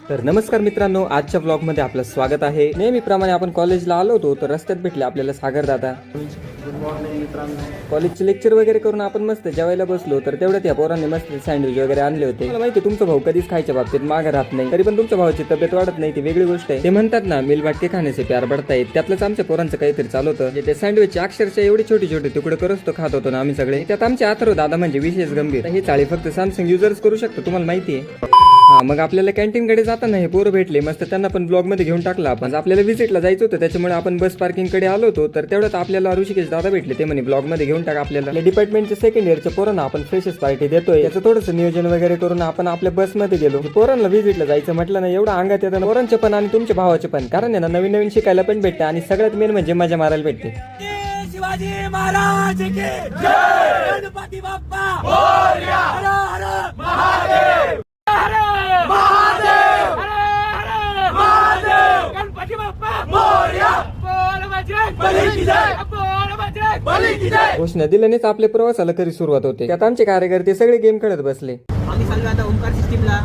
तर नमस्कार मित्रांनो, आजच्या ब्लॉग मध्ये आपलं स्वागत आहे. नेहमीप्रमाणे आपण कॉलेजला आलो होतो तर रस्त्यात भेटले आपल्याला सागर दादा. गुड मॉर्निंग मित्रांनो. कॉलेजचे लेक्चर वगैरे करून आपण मस्त जेवायला बसलो तर तेवढ्यात या पोरांनी मस्त सँडविच वगैरे आणले होते. मला माहिती तुमचा भाऊ कधीच खायच्या बाबतीत मागे राहत नाही, तरी पण तुमच्या भावाची तब्येत वाढत नाही ती वेगळी गोष्ट आहे. ते म्हणतात ना, मिल वाटके खाण्याचे प्यार बढ़तायत. त्यातलंच आमच्या पोरांचं काहीतरी चालू होतं. ते सँडविचचे अक्षरशः एवढे छोटे छोटे तुकडे करत तो खात होतो ना आम्ही सगळे. त्यात आमचे अथर्व दादा म्हणजे विशेष गंभीर. ही चाळी फक्त सॅमसंग युजर्स करू शकतो, तुम्हाला माहिती आहे. हा, मग आपल्याला कॅन्टीन कडे जाताना हे पोरं भेटले मस्त, त्यांना पण ब्लॉग मध्ये घेऊन टाकला आपण. आपल्याला व्हिजिटला जायचं होतं त्याच्यामुळे आपण बस पार्किंग कडे आलो होतो. तर तेवढ्यात आपल्याला ऋषिकेश दादा भेटले. ते म्हणे ब्लॉग मध्ये घेऊन टाका आपल्याला. डिपार्टमेंटच्या सेकंड इयरच्या पोरांना आपण फ्रेशर्स पार्टी देतोय, याचं थोडंसं नियोजन वगैरे करून आपण आपल्या बस मध्ये गेलो. पोरांना व्हिजिटला जायचं म्हटलं ना, एवढं अंगात येतं ना पोरांचे पण आणि तुमच्या भावाचे पण, कारण आहे ना नवीन नवीन शिकायला पण भेटते आणि सगळ्यात मेन म्हणजे मजा मारायला भेटते. शिवाजी महाराज की जय, गणपती बाप्पा मोरया, हर हर महादेव, हर महादेव, हर महादेव, गणपती बाप्पा मोरया, बोल बजरंग बली की जय, बोल बजरंग बली की जय. घोषणा दिल्यानेच आपल्या प्रवासाला खरी सुरुवात होते. त्यात आमचे कार्यकर्ते सगळे गेम खेळत बसले. आम्ही चाललो आता ओमकार सिस्टीमला,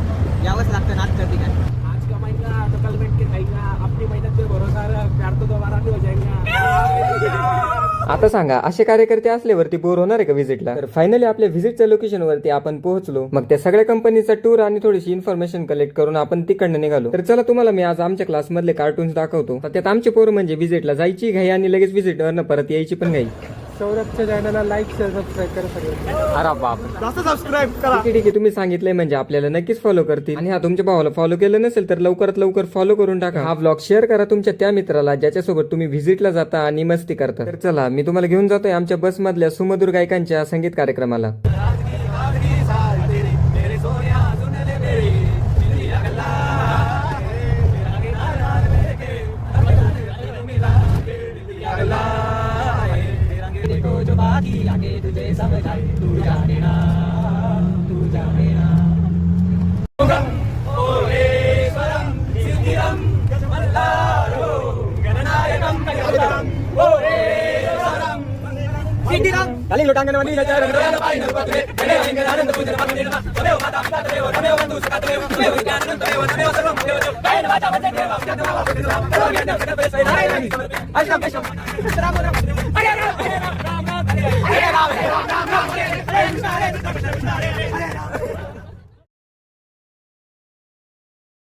यावंच लागतं नाच करते काय. आज का महिना तो कल बैठ के खाएगा, अपनी मेहनत पे भरोसा रख, प्यार तो दोबारा नहीं हो जाएगा. आता सांगा, असे कार्यकर्ते असल्यावरती बोर होणार आहे का व्हिजिटला? तर फायनली आपल्या व्हिजिटच्या लोकेशन वरती आपण पोहोचलो. मग त्या सगळ्या कंपनीचा टूर आणि थोडीशी इन्फॉर्मेशन कलेक्ट करून आपण तिकडनं निघालो. तर चला तुम्हाला मी आज आमच्या क्लास मधले कार्टून्स दाखवतो. त्यात आमचे पोरं म्हणजे व्हिजिटला जायची घाई आणि लगेच व्हिजिटवर परत यायची पण घाई. सौरभच्या चॅनलला लाईक शेअर सबस्क्राईब करा सगळे. अरे बाप, जास्त सबस्क्राईब करा. ठीक आहे, तुम्ही सांगितलंय म्हणजे आपल्याला नक्कीच फॉलो करतील. आणि हा तुमच्या भावाला फॉलो केलं नसेल तर लवकरात लवकर फॉलो करून टाका. हा ब्लॉग शेअर करा तुमच्या त्या मित्राला ज्याच्यासोबत तुम्ही व्हिजिटला जाता आणि मस्ती करता. तर चला, मी तुम्हाला घेऊन जातोय आमच्या बस मधल्या सुमधुर गायकांच्या संगीत कार्यक्रमाला. हरे